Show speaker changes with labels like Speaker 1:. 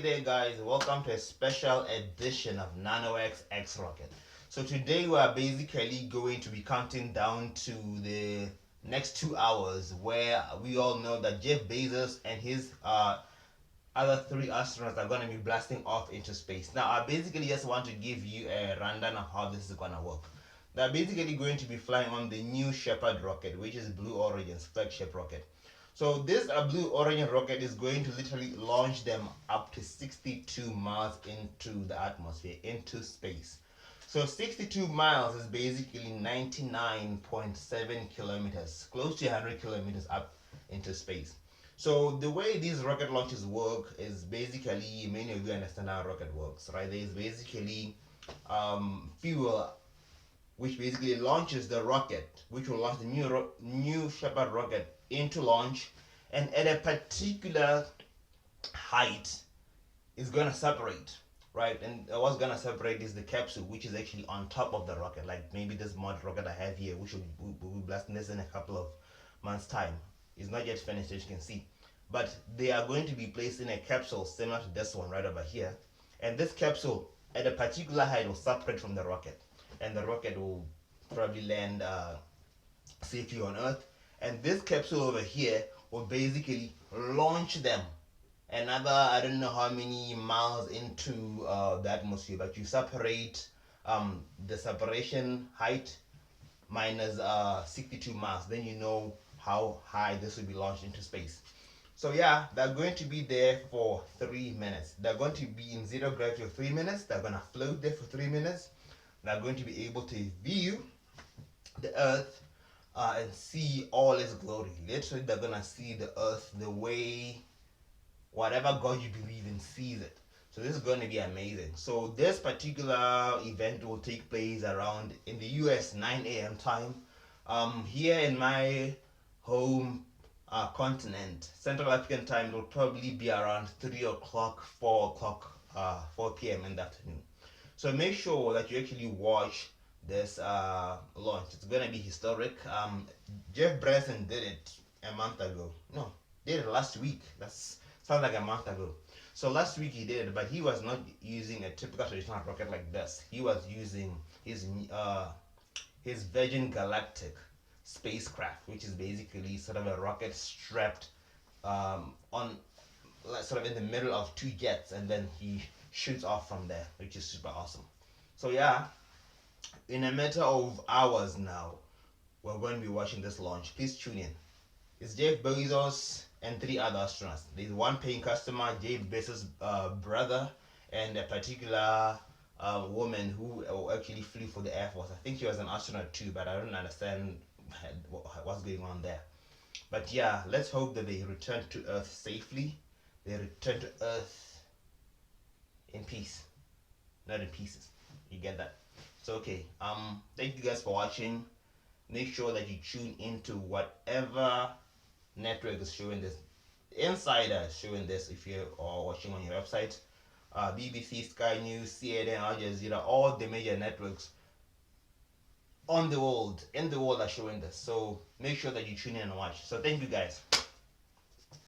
Speaker 1: there guys, welcome to a special edition of NanoX X Rocket. So today we are basically going to be counting down to the next 2 hours where we all know that Jeff Bezos and his other three astronauts are going to be blasting off into space. Now I basically just want to give you a rundown of how this is going to work. They're basically going to be flying on the New Shepard rocket, which is Blue Origin's flagship rocket. So this Blue Origin rocket is going to literally launch them up to 62 miles into the atmosphere, into space. So 62 miles is basically 99.7 kilometers, close to 100 kilometers up into space. So the way these rocket launches work is basically, many of you understand how a rocket works, right? There is basically fuel which basically launches the rocket, which will launch the new Shepard rocket into launch, and at a particular height is going to separate, right? And what's going to separate is the capsule, which is actually on top of the rocket, like maybe this mod rocket I have here, which will be blasting this in a couple of months time. It's not yet finished, as you can see, but they are going to be placed in a capsule similar to this one right over here, and this capsule at a particular height will separate from the rocket, and the rocket will probably land safely on Earth. And this capsule over here will basically launch them another, I don't know how many miles into the atmosphere, but you separate the separation height minus 62 miles, then you know how high this will be launched into space. So yeah, they're going to be there for 3 minutes. They're going to be in zero gravity for 3 minutes. They're going to float there for 3 minutes. They're going to be able to view the Earth and see all its glory. Literally, they're going to see the Earth the way whatever God you believe in sees it. So this is going to be amazing. So this particular event will take place around, in the US, 9 a.m. time. Here in my home continent, Central African time, it will probably be around 3 o'clock, 4 o'clock, 4 p.m. in the afternoon. So make sure that you actually watch this launch. It's gonna be historic. Jeff Branson did it a month ago. No, did it last week. That's sounds like a month ago. So last week he did it, but he was not using a typical traditional rocket like this. He was using his Virgin Galactic spacecraft, which is basically sort of a rocket strapped on, like, sort of in the middle of two jets, and then he shoots off from there, which is super awesome. So yeah, in a matter of hours now, we're going to be watching this launch. Please tune in. It's Jeff Bezos and three other astronauts. There's one paying customer, Jeff Bezos' brother, and a particular woman who actually flew for the Air Force. I think she was an astronaut too, but I don't understand what's going on there. But yeah, let's hope that they return to Earth safely. They return to Earth in peace, not in pieces. You get that? So okay, thank you guys for watching. Make sure that you tune into whatever network is showing this. Insider is showing this if you are watching on your website. BBC, Sky News, CNN, Al Jazeera, all the major networks in the world are showing this. So make sure that you tune in and watch. So thank you guys.